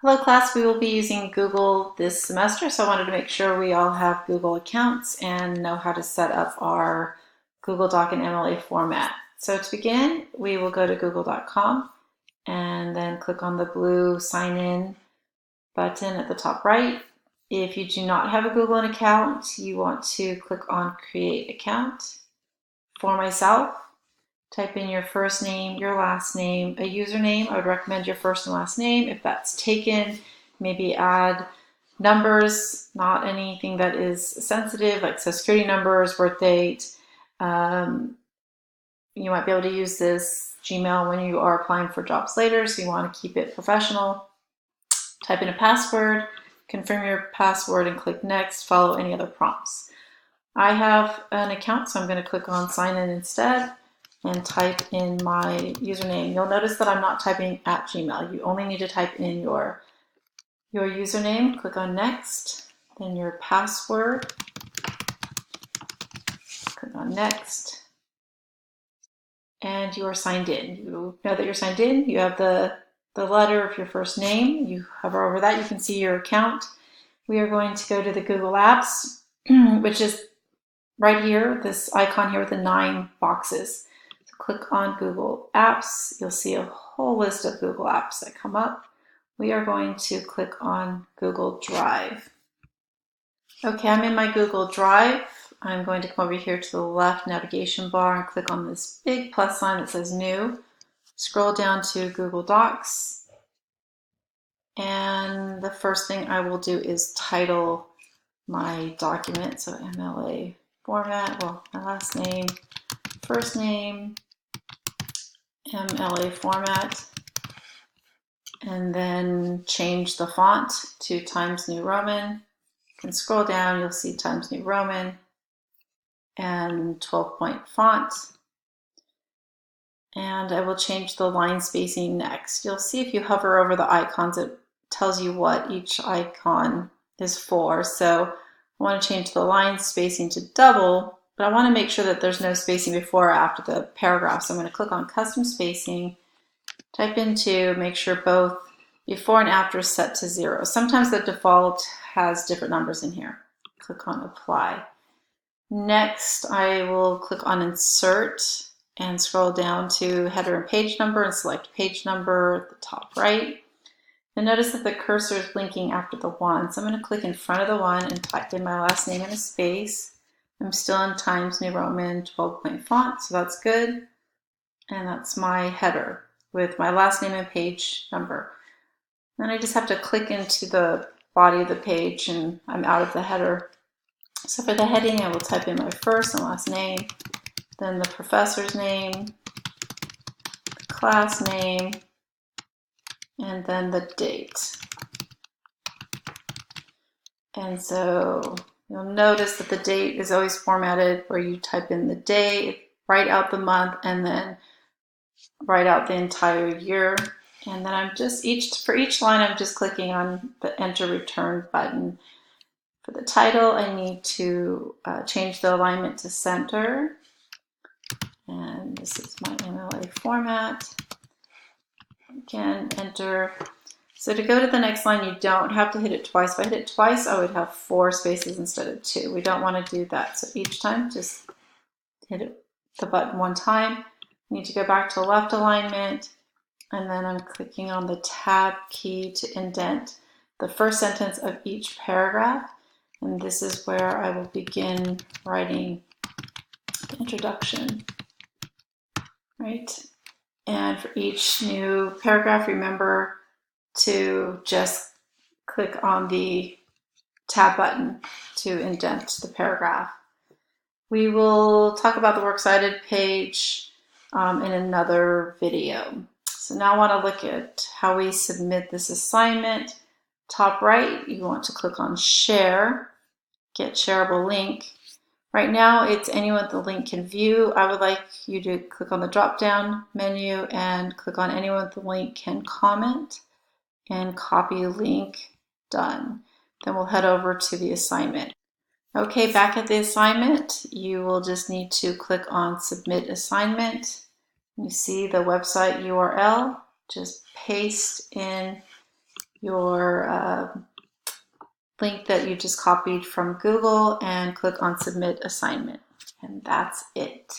Hello class, we will be using Google this semester, so I wanted to make sure we all have Google accounts and know how to set up our Google Doc and MLA format. So to begin, we will go to google.com and then click on the blue sign in button at the top right. If you do not have a Google account, you want to click on create account. For myself, type in your first name, your last name, a username. I would recommend your first and last name. If that's taken, maybe add numbers, not anything that is sensitive, like social security numbers, birth date. You might be able to use this Gmail when you are applying for jobs later, so you want to keep it professional. Type in a password, confirm your password, and click next. Follow any other prompts. I have an account, so I'm going to click on sign in instead and type in my username. You'll notice that I'm not typing at Gmail. You only need to type in your username. Click on next, then your password. Click on next, and you are signed in. You know that you're signed in. You have the letter of your first name. You hover over that, you can see your account. We are going to go to the Google Apps, which is right here, this icon here with the 9 boxes. Click on Google Apps. You'll see a whole list of Google Apps that come up. We are going to click on Google Drive. Okay, I'm in my Google Drive. I'm going to come over here to the left navigation bar and click on this big plus sign that says New. Scroll down to Google Docs. And the first thing I will do is title my document. So MLA format, well, my last name, first name, MLA format, and then change the font to Times New Roman. You can scroll down, you'll see Times New Roman and 12-point font. And I will change the line spacing next. You'll see if you hover over the icons, it tells you what each icon is for. So I want to change the line spacing to double, but I want to make sure that there's no spacing before or after the paragraph. So I'm going to click on custom spacing, type in 2, make sure both before and after is set to 0. Sometimes the default has different numbers in here. Click on apply. Next, I will click on insert and scroll down to header and page number and select page number at the top right. And notice that the cursor is blinking after the 1. So I'm going to click in front of the 1 and type in my last name in a space. I'm still in Times New Roman 12-point font, so that's good. And that's my header with my last name and page number. Then I just have to click into the body of the page and I'm out of the header. So for the heading, I will type in my first and last name, then the professor's name, the class name, and then the date. And so you'll notice that the date is always formatted where you type in the day, write out the month, and then write out the entire year. And then I'm just, for each line, I'm just clicking on the enter return button. For the title, I need to change the alignment to center. And this is my MLA format. Again, enter. So to go to the next line, you don't have to hit it twice. If I hit it twice, I would have 4 spaces instead of 2. We don't want to do that. So each time, just hit the button 1 time. I need to go back to left alignment, and then I'm clicking on the tab key to indent the first sentence of each paragraph. And this is where I will begin writing the introduction, right? And for each new paragraph, remember to just click on the tab button to indent the paragraph. We will talk about the Works Cited page in another video. So now I want to look at how we submit this assignment. Top right, you want to click on Share, get shareable link. Right now, it's anyone the link can view. I would like you to click on the drop-down menu and click on anyone the link can comment and copy link. Done. Then we'll head over to the assignment. Okay, back at the assignment, you will just need to click on Submit Assignment. You see the website URL. Just paste in your link that you just copied from Google and click on Submit Assignment. And that's it.